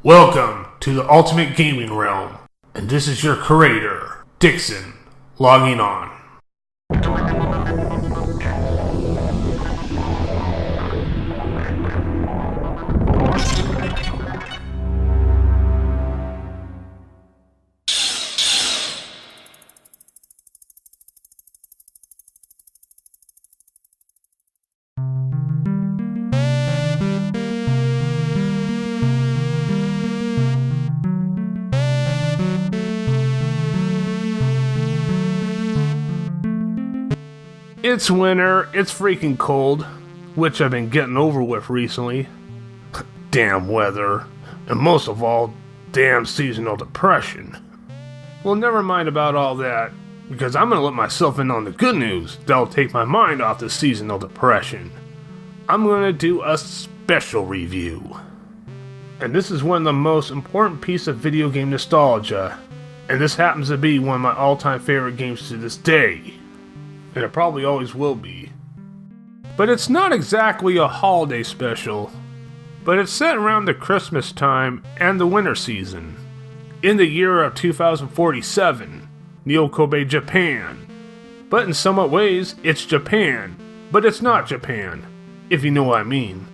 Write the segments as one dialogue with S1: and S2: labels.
S1: Welcome to the ultimate gaming realm, and this is your curator, Dixon, logging on. It's winter, it's freaking cold, which I've been getting over with recently. Damn weather, and most of all, damn seasonal depression. Well, never mind about all that, because I'm gonna let myself in on the good news that'll take my mind off the seasonal depression. I'm gonna do a special review. And this is one of the most important pieces of video game nostalgia, and this happens to be one of my all-time favorite games to this day. And it probably always will be. But it's not exactly a holiday special, but it's set around the Christmas time and the winter season, in the year of 2047, Neo-Kobe, Japan. But in somewhat ways, it's Japan, but it's not Japan, if you know what I mean.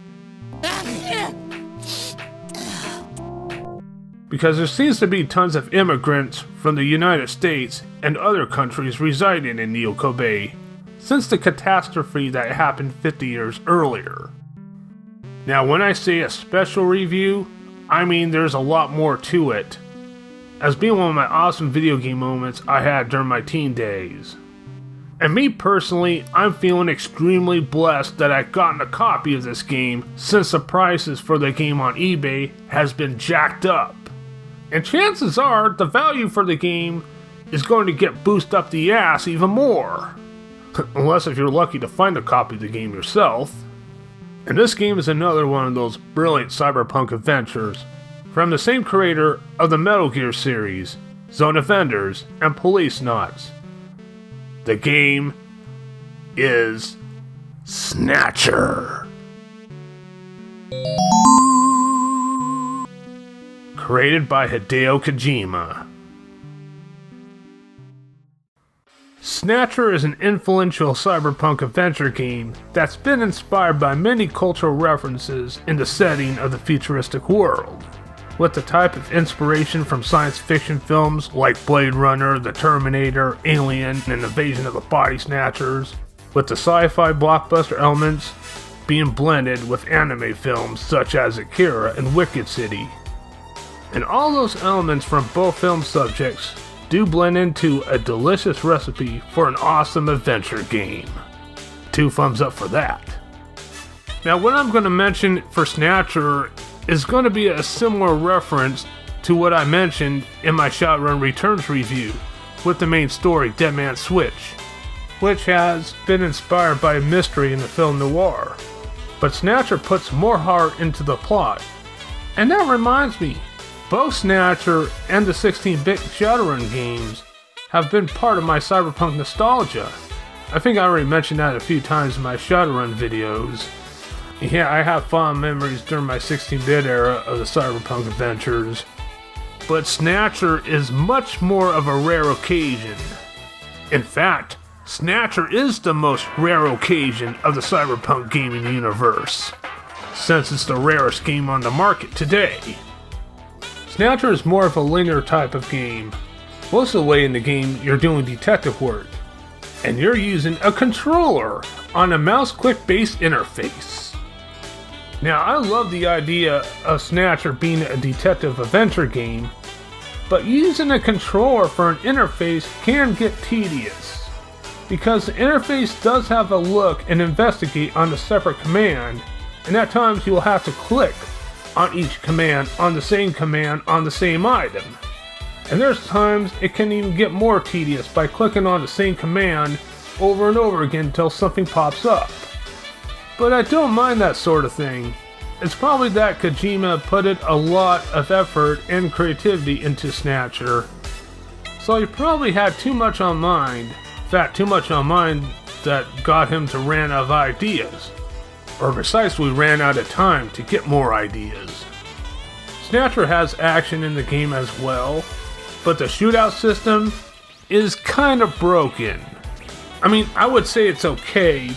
S1: Because there seems to be tons of immigrants from the United States and other countries residing in Neo-Kobe since the catastrophe that happened 50 years earlier. Now when I say a special review, I mean there's a lot more to it, as being one of my awesome video game moments I had during my teen days. And me personally, I'm feeling extremely blessed that I've gotten a copy of this game since the prices for the game on eBay has been jacked up. And chances are, the value for the game is going to get boosted up the ass even more. Unless if you're lucky to find a copy of the game yourself. And this game is another one of those brilliant cyberpunk adventures from the same creator of the Metal Gear series, Zone of Enders, and Police Knots. The game is Snatcher. Created by Hideo Kokima. Snatcher is an influential cyberpunk adventure game that's been inspired by many cultural references in the setting of the futuristic world, with the type of inspiration from science fiction films like Blade Runner, The Terminator, Alien, and Invasion of the Body Snatchers, with the sci-fi blockbuster elements being blended with anime films such as Akira and Wicked City. And all those elements from both film subjects do blend into a delicious recipe for an awesome adventure game. 2 thumbs up for that. Now what I'm going to mention for Snatcher is going to be a similar reference to what I mentioned in my Shadowrun Returns review with the main story Dead Man's Switch, which has been inspired by a mystery in the film noir. But Snatcher puts more heart into the plot. And that reminds me, both Snatcher and the 16-bit Shadowrun games have been part of my cyberpunk nostalgia. I think I already mentioned that a few times in my Shadowrun videos. Yeah, I have fond memories during my 16-bit era of the cyberpunk adventures. But Snatcher is much more of a rare occasion. In fact, Snatcher is the most rare occasion of the cyberpunk gaming universe, since it's the rarest game on the market today. Snatcher is more of a linear type of game. Most of the way in the game, you're doing detective work, and you're using a controller on a mouse-click based interface. Now, I love the idea of Snatcher being a detective adventure game, but using a controller for an interface can get tedious, because the interface does have a look and investigate on a separate command, and at times you will have to click on each command on the same item. And there's times it can even get more tedious by clicking on the same command over and over again until something pops up. But I don't mind that sort of thing. It's probably that Kojima put a lot of effort and creativity into Snatcher, so he probably had too much on mind. In fact, too much on mind that got him to run out of ideas. Or precisely ran out of time to get more ideas. Snatcher has action in the game as well, but the shootout system is kind of broken. I mean, I would say it's okay,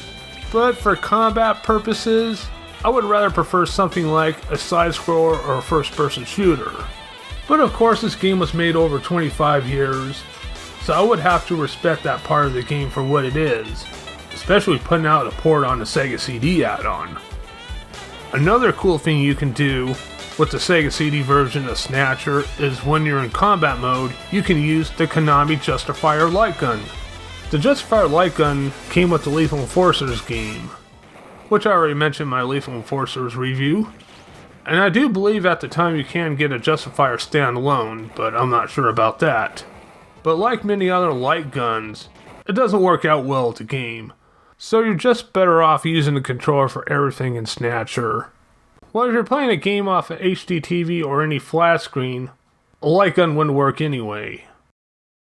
S1: but for combat purposes, I would rather prefer something like a side-scroller or a first-person shooter. But of course, this game was made over 25 years, so I would have to respect that part of the game for what it is, especially putting out a port on the Sega CD add-on. Another cool thing you can do with the Sega CD version of Snatcher is when you're in combat mode, you can use the Konami Justifier light gun. The Justifier light gun came with the Lethal Enforcers game, which I already mentioned in my Lethal Enforcers review. And I do believe at the time you can get a Justifier standalone, but I'm not sure about that. But like many other light guns, it doesn't work out well with the game, so you're just better off using the controller for everything in Snatcher. Well, if you're playing a game off an HDTV or any flat screen, a light gun wouldn't work anyway.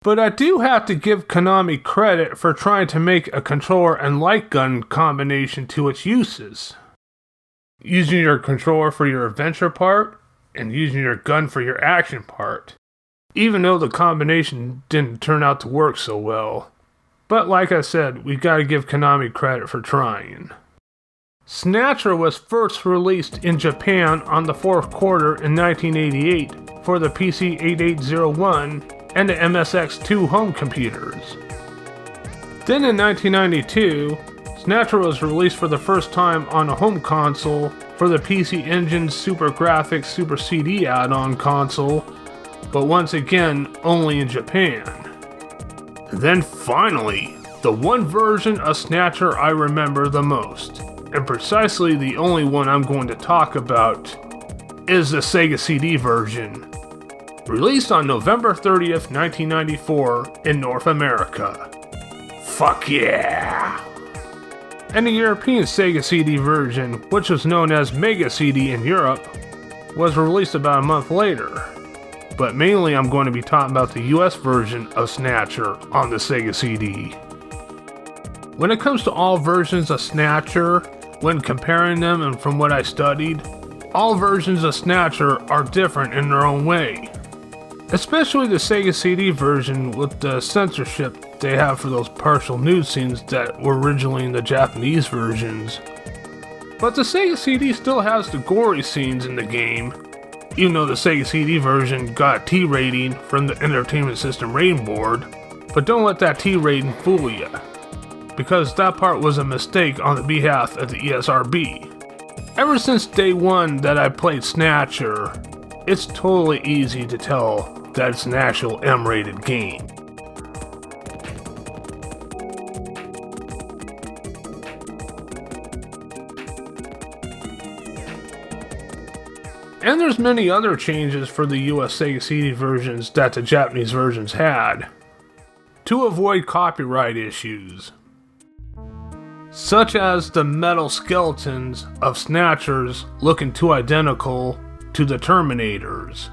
S1: But I do have to give Konami credit for trying to make a controller and light gun combination to its uses. Using your controller for your adventure part, and using your gun for your action part. Even though the combination didn't turn out to work so well. But like I said, we gotta give Konami credit for trying. Snatcher was first released in Japan on the fourth quarter in 1988 for the PC-8801 and the MSX2 home computers. Then in 1992, Snatcher was released for the first time on a home console for the PC Engine's Super Graphics Super CD add-on console, but once again only in Japan. And then finally, the one version of Snatcher I remember the most, and precisely the only one I'm going to talk about, is the Sega CD version. Released on November 30th, 1994 in North America. Fuck yeah! And the European Sega CD version, which was known as Mega CD in Europe, was released about a month later. But mainly I'm going to be talking about the US version of Snatcher on the Sega CD. When it comes to all versions of Snatcher, when comparing them and from what I studied, all versions of Snatcher are different in their own way. Especially the Sega CD version with the censorship they have for those partial nude scenes that were originally in the Japanese versions. But the Sega CD still has the gory scenes in the game, even though the Sega CD version got a T rating from the Entertainment System Rating Board. But don't let that T rating fool you, because that part was a mistake on the behalf of the ESRB. Ever since day one that I played Snatcher, it's totally easy to tell that it's an actual M-rated game. And there's many other changes for the US Sega CD versions that the Japanese versions had, to avoid copyright issues, such as the metal skeletons of Snatchers looking too identical to the Terminators.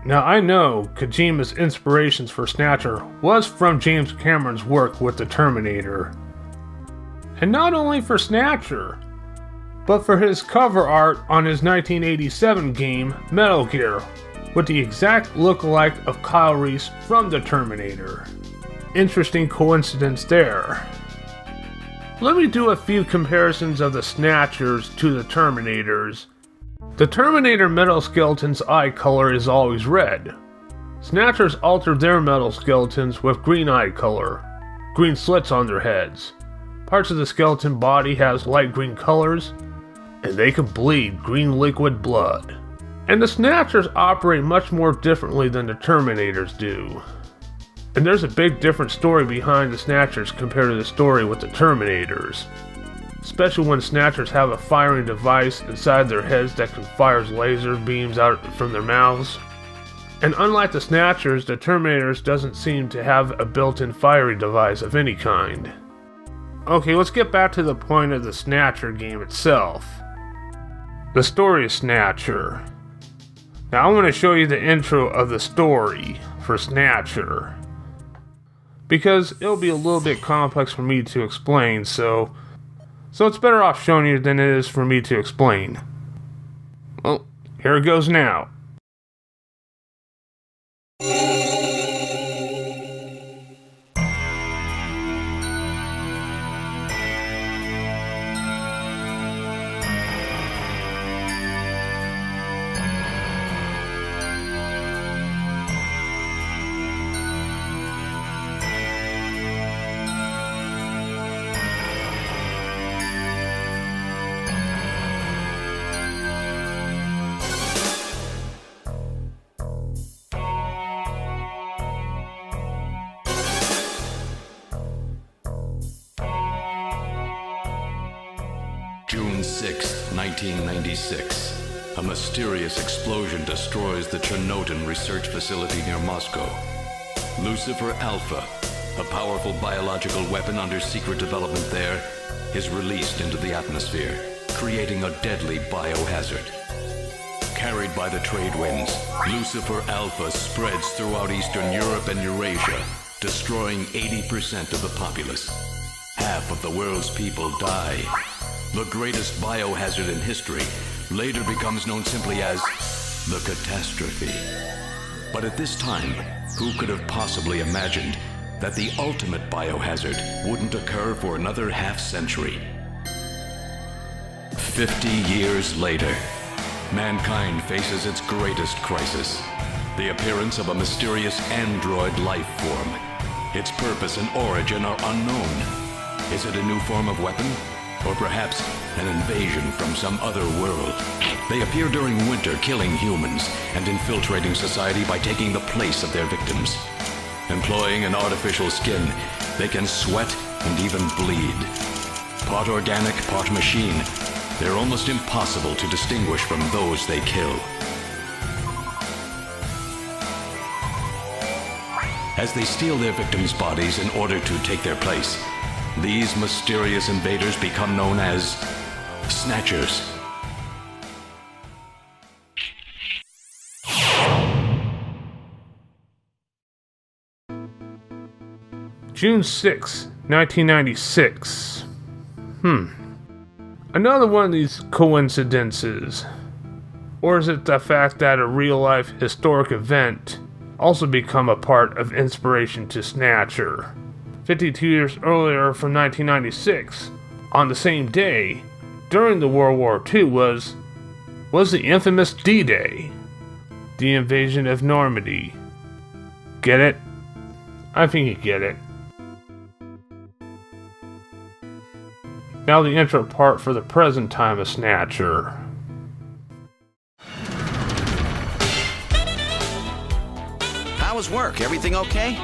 S1: Now I know Kojima's inspirations for Snatcher was from James Cameron's work with the Terminator. And not only for Snatcher, but for his cover art on his 1987 game Metal Gear, with the exact lookalike of Kyle Reese from the Terminator. Interesting coincidence there. Let me do a few comparisons of the Snatchers to the Terminators. The Terminator metal skeleton's eye color is always red. Snatchers altered their metal skeletons with green eye color, green slits on their heads. Parts of the skeleton body has light green colors, and they can bleed green liquid blood. And the Snatchers operate much more differently than the Terminators do. And there's a big different story behind the Snatchers compared to the story with the Terminators. Especially when Snatchers have a firing device inside their heads that can fire laser beams out from their mouths. And unlike the Snatchers, the Terminators doesn't seem to have a built-in firing device of any kind. Okay, let's get back to the point of the Snatcher game itself. The story of Snatcher. Now I want to show you the intro of the story for Snatcher, because it'll be a little bit complex for me to explain, so it's better off showing you than it is for me to explain. Well, Here it goes now.
S2: June 6, 1996. A mysterious explosion destroys the Chernobyl research facility near Moscow. Lucifer Alpha, a powerful biological weapon under secret development there, is released into the atmosphere, creating a deadly biohazard. Carried by the trade winds, Lucifer Alpha spreads throughout Eastern Europe and Eurasia, destroying 80% of the populace. Half of the world's people die. The greatest biohazard in history later becomes known simply as the catastrophe. But at this time, who could have possibly imagined that the ultimate biohazard wouldn't occur for another half-century? 50 years later, mankind faces its greatest crisis, the appearance of a mysterious android life form. Its purpose and origin are unknown. Is it a new form of weapon? Or perhaps an invasion from some other world? They appear during winter, killing humans and infiltrating society by taking the place of their victims. Employing an artificial skin, they can sweat and even bleed. Part organic, part machine, they're almost impossible to distinguish from those they kill. As they steal their victims' bodies in order to take their place, these mysterious invaders become known as Snatchers.
S1: June 6, 1996. Another one of these coincidences. Or is it the fact that a real-life historic event also become a part of inspiration to Snatcher? 52 years earlier from 1996, on the same day, during the World War II was the infamous D-Day, the invasion of Normandy. Get it? I think you get it. Now the intro part for the present time of Snatcher.
S3: How was work? Everything okay?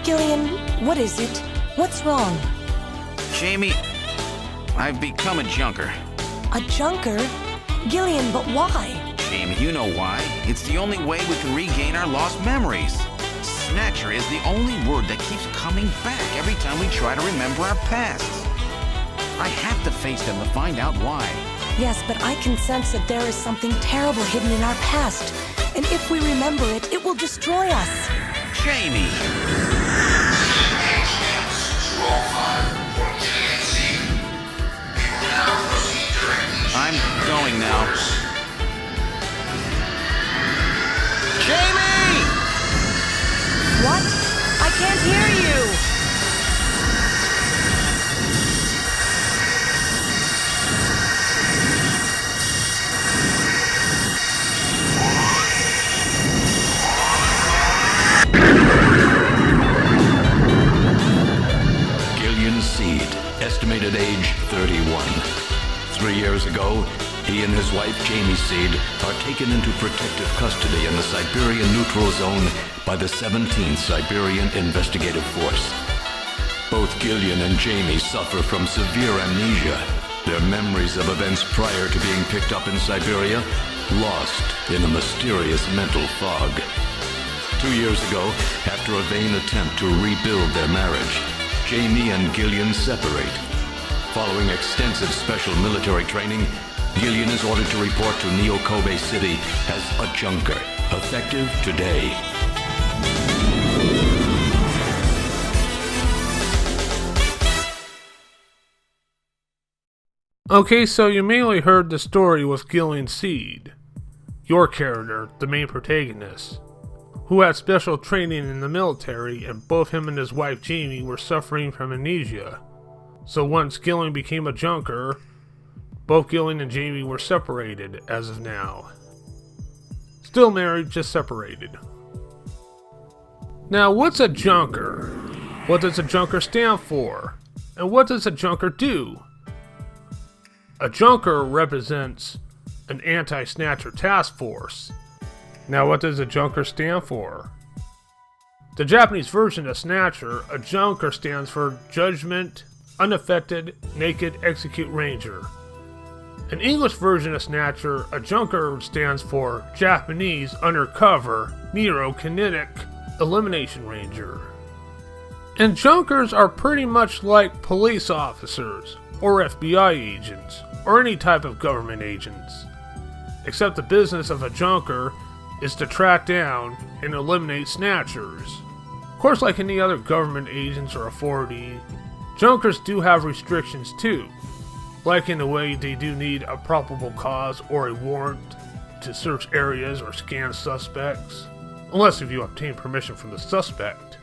S4: Gillian, what is it? What's wrong?
S3: Jamie, I've become a junker.
S4: A junker? Gillian, but why?
S3: Jamie, you know why. It's the only way we can regain our lost memories. Snatcher is the only word that keeps coming back every time we try to remember our pasts. I have to face them to find out why.
S4: Yes, but I can sense that there is something terrible hidden in our past. And if we remember it, it will destroy us.
S3: Jamie! I'm going now. Jamie!
S4: What? I can't hear you!
S2: Estimated age 31. 3 years ago, he and his wife Jamie Seed are taken into protective custody in the Siberian Neutral Zone by the 17th Siberian Investigative Force. Both Gillian and Jamie suffer from severe amnesia, their memories of events prior to being picked up in Siberia lost in a mysterious mental fog. 2 years ago, after a vain attempt to rebuild their marriage, Jamie and Gillian separate. Following extensive special military training, Gillian is ordered to report to Neo-Kobe City as a junker, effective today.
S1: Okay, so you mainly heard the story with Gillian Seed. your character, the main protagonist, who had special training in the military, and both him and his wife Jamie were suffering from amnesia. So once Gillian became a junker, both Gillian and Jamie were separated as of now. Still married, just separated. Now, what's a junker? What does a junker stand for? And what does a junker do? A junker represents an anti-Snatcher task force. Now, what does a junker stand for? The Japanese version of Snatcher, a junker stands for Judgment, Unaffected, Naked, Execute Ranger. An English version of Snatcher, a junker stands for Japanese, Undercover, Neurokinetic, Elimination Ranger. And junkers are pretty much like police officers, or FBI agents, or any type of government agents. Except the business of a junker is to track down and eliminate snatchers. Of course, like any other government agents or authority, junkers do have restrictions too. Like in the way they do need a probable cause or a warrant to search areas or scan suspects, unless if you obtain permission from the suspect.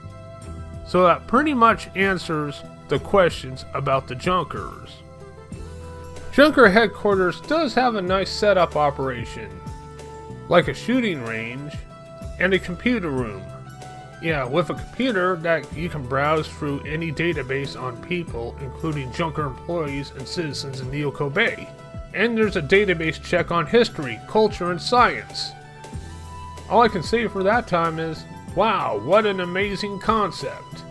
S1: So that pretty much answers the questions about the junkers. Junker headquarters does have a nice setup operation, like a shooting range and a computer room. Yeah, with a computer that you can browse through any database on people, including junker employees and citizens in Neoko Bay. And there's a database check on history, culture, and science. All I can say for that time is, wow, what an amazing concept.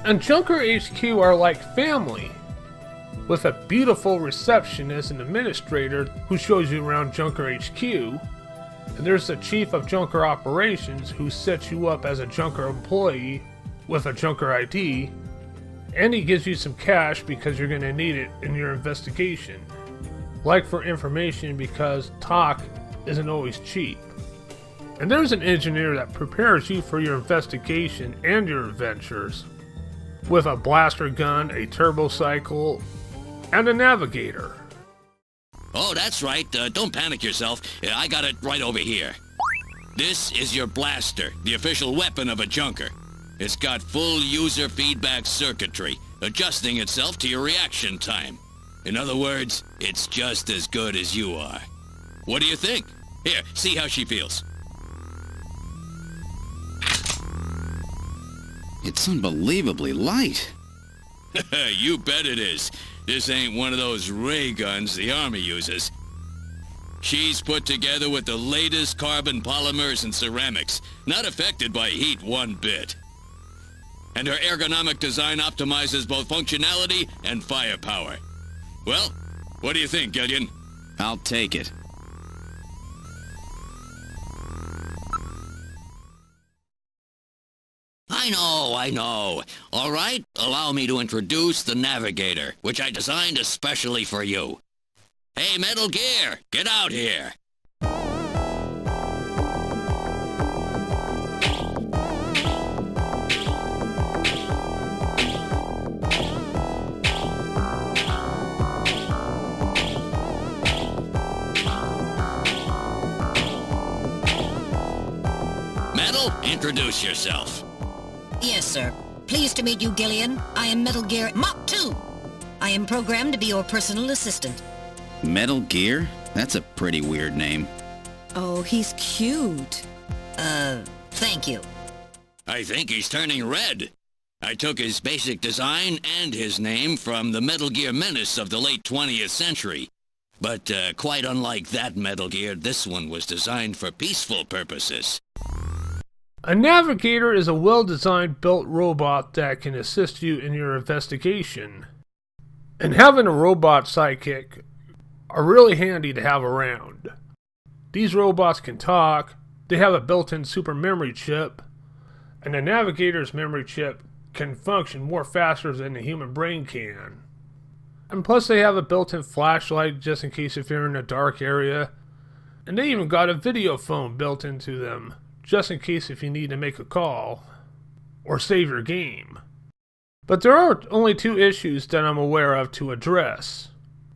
S1: And Junker HQ are like family, with a beautiful receptionist and administrator who shows you around Junker HQ, and there's the chief of Junker operations who sets you up as a Junker employee with a Junker ID, and he gives you some cash because you're going to need it in your investigation. Like for information, because talk isn't always cheap. And there's an engineer that prepares you for your investigation and your adventures, with a blaster gun, a turbo cycle, and a navigator.
S5: Oh, that's right. Don't panic yourself. I got it right over here. This is your blaster, the official weapon of a junker. It's got full user feedback circuitry, adjusting itself to your reaction time. In other words, it's just as good as you are. What do you think? Here, see how she feels.
S3: It's unbelievably light.
S5: You bet it is. This ain't one of those ray guns the Army uses. She's put together with the latest carbon polymers and ceramics, not affected by heat one bit. And her ergonomic design optimizes both functionality and firepower. Well, what do you think, Gillian?
S3: I'll take it.
S5: I know. All right, allow me to introduce the Navigator, which I designed especially for you. Hey, Metal Gear, get out here. Metal, introduce yourself.
S6: Yes, sir. Pleased to meet you, Gillian. I am Metal Gear Mach 2. I am programmed to be your personal assistant.
S3: Metal Gear? That's a pretty weird name.
S4: Oh, he's cute.
S6: Thank you.
S5: I think he's turning red. I took his basic design and his name from the Metal Gear menace of the late 20th century. But quite unlike that Metal Gear, this one was designed for peaceful purposes.
S1: A navigator is a well-designed built robot that can assist you in your investigation. And having a robot sidekick are really handy to have around. These robots can talk, they have a built-in super memory chip, and the navigator's memory chip can function more faster than the human brain can. And plus they have a built-in flashlight just in case if you're in a dark area, and they even got a video phone built into them, just in case if you need to make a call or save your game. But there are only two issues that I'm aware of to address.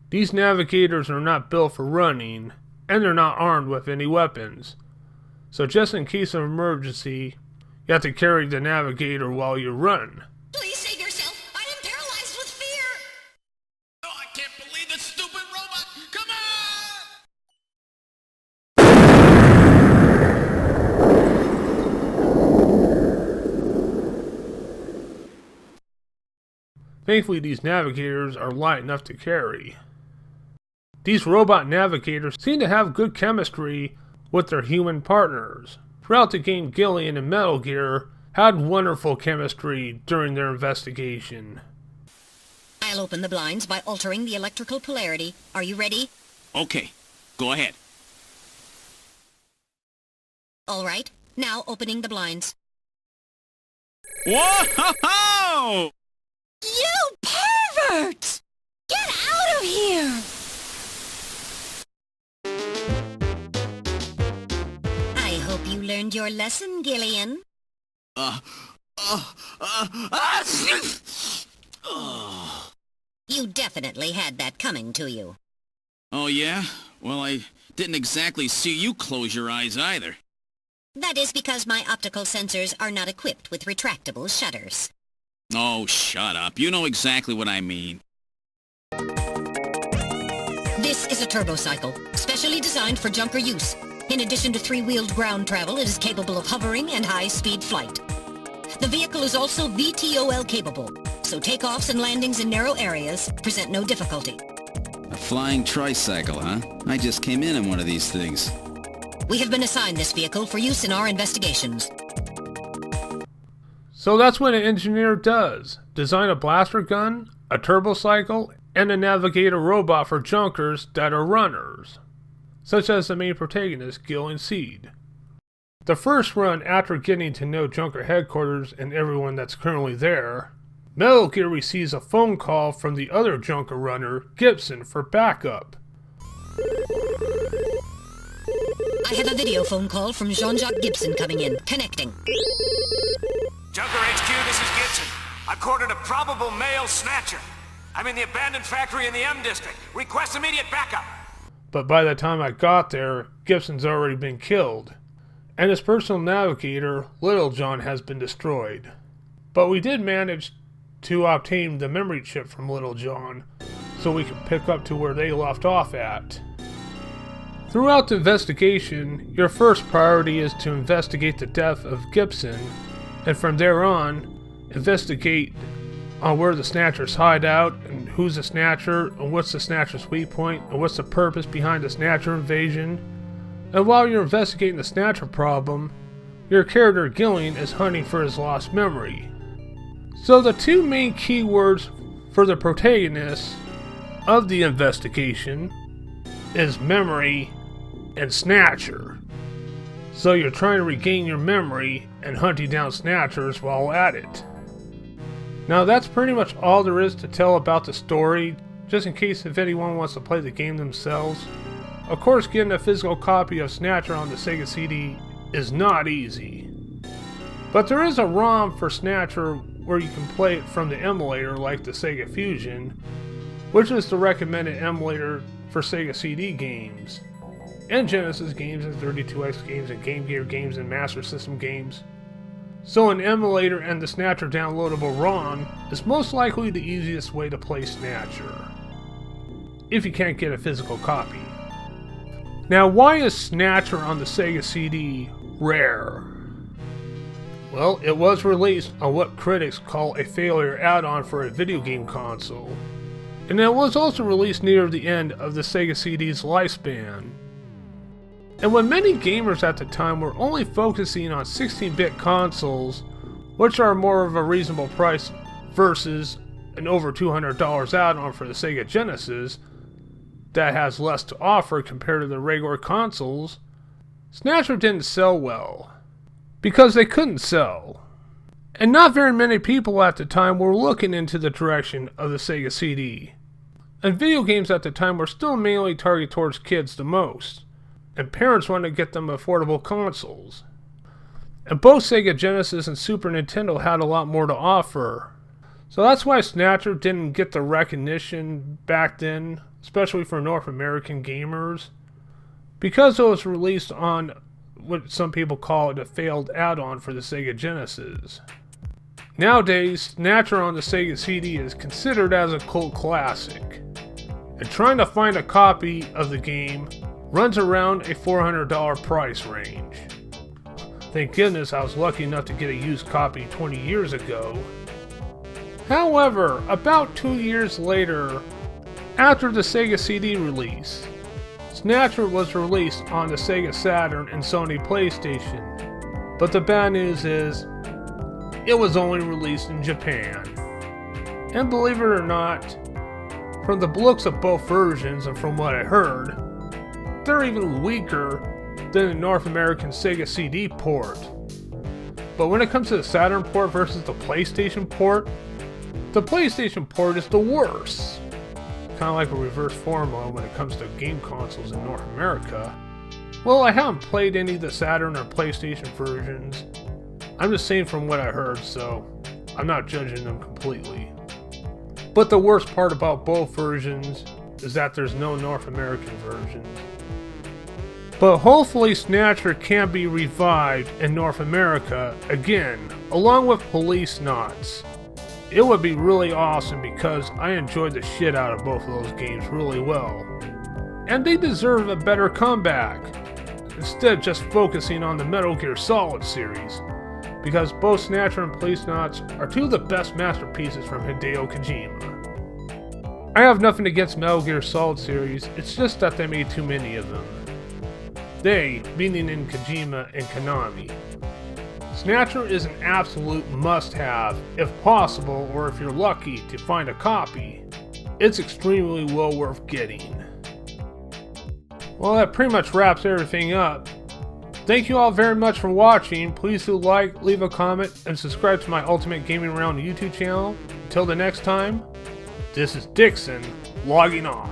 S1: These navigators are not built for running, and they're not armed with any weapons. So just in case of emergency, you have to carry the navigator while you run.
S6: Please save yourself. I am paralyzed with fear.
S5: Oh, I can't believe this stupid robot! Come on!
S1: Thankfully, these navigators are light enough to carry. These robot navigators seem to have good chemistry with their human partners. Throughout the game, Gillian and Metal Gear had wonderful chemistry during their investigation.
S6: I'll open the blinds by altering the electrical polarity. Are you ready?
S5: Okay, go ahead.
S6: All right. Now opening the blinds.
S5: Whoa!
S4: You pervert! Get out of here!
S6: I hope you learned your lesson, Gillian. You definitely had that coming to you.
S5: Oh, yeah? Well, I didn't exactly see you close your eyes either.
S6: That is because my optical sensors are not equipped with retractable shutters.
S5: Oh, shut up. You know exactly what I mean.
S6: This is a turbocycle, specially designed for junker use. In addition to three-wheeled ground travel, it is capable of hovering and high-speed flight. The vehicle is also VTOL capable, so takeoffs and landings in narrow areas present no difficulty.
S7: A flying tricycle, huh? I just came in one of these things.
S6: We have been assigned this vehicle for use in our investigations.
S1: So that's what an engineer does. Design a blaster gun, a turbocycle, and a navigator robot for junkers that are runners, such as the main protagonist, Gillian Seed. The first run, after getting to know Junker headquarters and everyone that's currently there, Metal Gear receives a phone call from the other Junker runner, Gibson, for backup.
S6: I have a video phone call from Jean-Jacques Gibson coming in. Connecting.
S8: Junker HQ, this is Gibson. I've cornered a probable male Snatcher. I'm in the abandoned factory in the M District. Request immediate backup.
S1: But by the time I got there, Gibson's already been killed, and his personal navigator, Little John, has been destroyed. But we did manage to obtain the memory chip from Little John, so we can pick up to where they left off at. Throughout the investigation, your first priority is to investigate the death of Gibson, and from there on, investigate on where the Snatchers hide out, and who's the Snatcher, and what's the Snatcher's weak point, and what's the purpose behind the Snatcher invasion. And while you're investigating the Snatcher problem, your character Gillian is hunting for his lost memory. So the two main keywords for the protagonist of the investigation is memory and Snatcher. So you're trying to regain your memory and hunting down Snatchers while at it. Now that's pretty much all there is to tell about the story, just in case if anyone wants to play the game themselves. Of course, getting a physical copy of Snatcher on the Sega CD is not easy. But there is a ROM for Snatcher where you can play it from the emulator like the Sega Fusion, which is the recommended emulator for Sega CD games, and Genesis games, and 32X games, and Game Gear games, and Master System games. So an emulator and the Snatcher downloadable ROM is most likely the easiest way to play Snatcher, if you can't get a physical copy. Now, why is Snatcher on the Sega CD rare? Well, it was released on what critics call a failure add-on for a video game console, and it was also released near the end of the Sega CD's lifespan. And when many gamers at the time were only focusing on 16-bit consoles, which are more of a reasonable price versus an over $200 add-on for the Sega Genesis that has less to offer compared to the regular consoles, Snatcher didn't sell well, because they couldn't sell. And not very many people at the time were looking into the direction of the Sega CD. And video games at the time were still mainly targeted towards kids the most, and parents wanted to get them affordable consoles. And both Sega Genesis and Super Nintendo had a lot more to offer, So that's why Snatcher didn't get the recognition back then, especially for North American gamers, because it was released on what some people call it a failed add-on for the Sega Genesis. Nowadays, Snatcher on the Sega CD is considered as a cult classic, and trying to find a copy of the game runs around a $400 price range. Thank goodness I was lucky enough to get a used copy 20 years ago. However, about 2 years later, after the Sega CD release, Snatcher was released on the Sega Saturn and Sony PlayStation, but the bad news is, it was only released in Japan. And believe it or not, from the looks of both versions and from what I heard, they're even weaker than the North American Sega CD port. But when it comes to the Saturn port versus the PlayStation port is the worst. Kind of like a reverse formula when it comes to game consoles in North America. Well, I haven't played any of the Saturn or PlayStation versions. I'm just saying from what I heard, so I'm not judging them completely. But the worst part about both versions is that there's no North American versions. But hopefully Snatcher can be revived in North America again, along with Police Knots. It would be really awesome because I enjoyed the shit out of both of those games really well. And they deserve a better comeback, instead of just focusing on the Metal Gear Solid series, because both Snatcher and Police Knots are two of the best masterpieces from Hideo Kokima. I have nothing against Metal Gear Solid series, it's just that they made too many of them. They, meaning in Kojima and Konami. Snatcher is an absolute must-have, if possible, or if you're lucky to find a copy. It's extremely well worth getting. Well, that pretty much wraps everything up. Thank you all very much for watching. Please do like, leave a comment, and subscribe to my Ultimate Gaming Around YouTube channel. Until the next time, this is Dixon, logging off.